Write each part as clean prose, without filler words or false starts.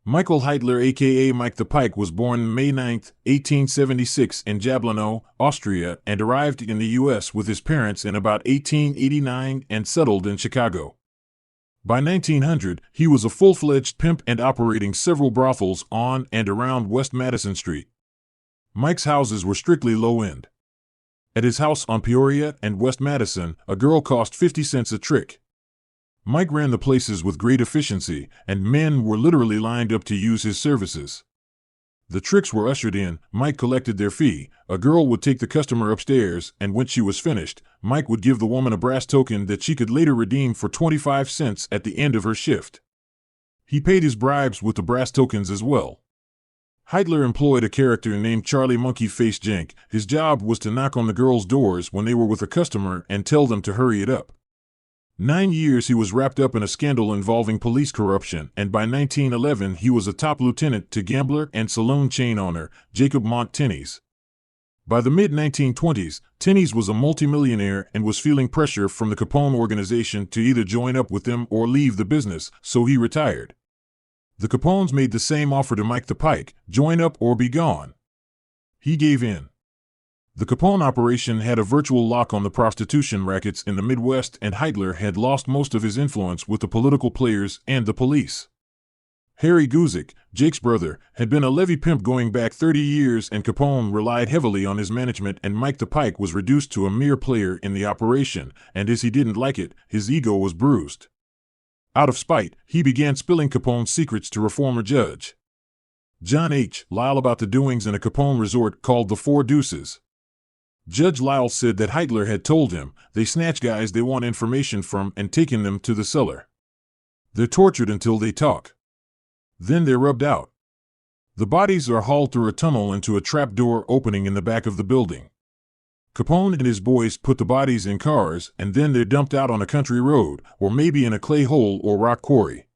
Michael Heitler, a.k.a. Mike the Pike, was born May 9, 1876 in Jablano, Austria, and arrived in the U.S. with his parents in about 1889 and settled in Chicago. By 1900, he was a full-fledged pimp and operating several brothels on and around West Madison Street. Mike's houses were strictly low-end. At his house on Peoria and West Madison, a girl cost 50 cents a trick. Mike ran the places with great efficiency, and men were literally lined up to use his services. The tricks were ushered in, Mike collected their fee, a girl would take the customer upstairs, and when she was finished, Mike would give the woman a brass token that she could later redeem for 25 cents at the end of her shift. He paid his bribes with the brass tokens as well. Heitler employed a character named Charlie Monkey Face Jenk. His job was to knock on the girls' doors when they were with a customer and tell them to hurry it up. 9 years he was wrapped up in a scandal involving police corruption, and by 1911 he was a top lieutenant to gambler and saloon chain owner Jacob Mont Tenney's. By the mid-1920s, Tenney's was a multimillionaire and was feeling pressure from the Capone organization to either join up with them or leave the business, so he retired. The Capones made the same offer to Mike the Pike, join up or be gone. He gave in. The Capone operation had a virtual lock on the prostitution rackets in the Midwest, and Heitler had lost most of his influence with the political players and the police. Harry Guzik, Jake's brother, had been a levee pimp going back 30 years, and Capone relied heavily on his management, and Mike the Pike was reduced to a mere player in the operation, and as he didn't like it, his ego was bruised. Out of spite, he began spilling Capone's secrets to reformer Judge John H. Lyle about the doings in a Capone resort called the Four Deuces. Judge Lyle said that Heitler had told him, they snatch guys they want information from and taken them to the cellar. They're tortured until they talk. Then they're rubbed out. The bodies are hauled through a tunnel into a trapdoor opening in the back of the building. Capone and his boys put the bodies in cars, and then they're dumped out on a country road, or maybe in a clay hole or rock quarry.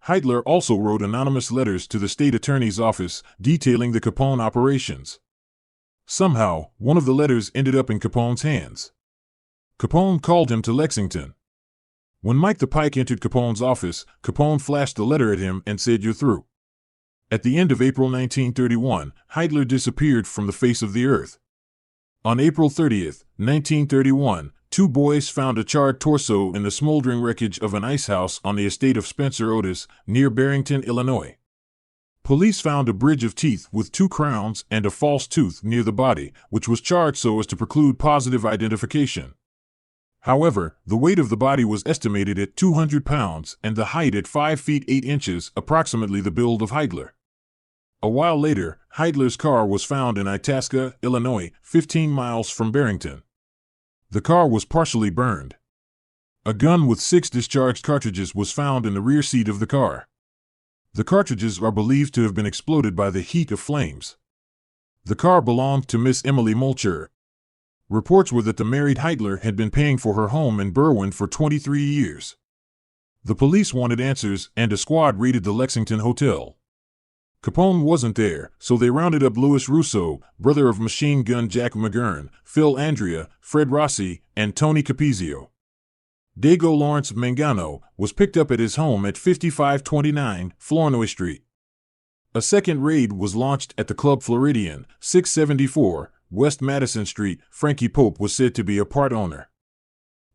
Heitler also wrote anonymous letters to the state attorney's office detailing the Capone operations. Somehow, one of the letters ended up in Capone's hands. Capone called him to Lexington. When Mike the Pike entered Capone's office, Capone flashed the letter at him and said, "You're through." At the end of April 1931, Heitler disappeared from the face of the earth. On April 30, 1931, two boys found a charred torso in the smoldering wreckage of an ice house on the estate of Spencer Otis, near Barrington, Illinois. Police found a bridge of teeth with 2 crowns and a false tooth near the body, which was charred so as to preclude positive identification. However, the weight of the body was estimated at 200 pounds and the height at 5 feet 8 inches, approximately the build of Heitler. A while later, Heitler's car was found in Itasca, Illinois, 15 miles from Barrington. The car was partially burned. A gun with 6 discharged cartridges was found in the rear seat of the car. The cartridges are believed to have been exploded by the heat of flames. The car belonged to Miss Emily Mulcher. Reports were that the married Heitler had been paying for her home in Berwyn for 23 years. The police wanted answers, and a squad raided the Lexington Hotel. Capone wasn't there, so they rounded up Louis Russo, brother of Machine Gun Jack McGurn, Phil Andrea, Fred Rossi, and Tony Capezio. Dago Lawrence Mangano was picked up at his home at 5529 Flournoy Street. A second raid was launched at the Club Floridian, 674 West Madison Street. Frankie Pope was said to be a part owner.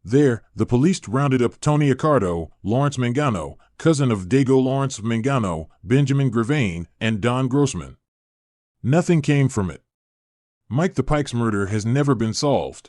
There, the police rounded up Tony Accardo, Lawrence Mangano, cousin of Dago Lawrence Mangano, Benjamin Gravane, and Don Grossman. Nothing came from it. Mike the Pike's murder has never been solved.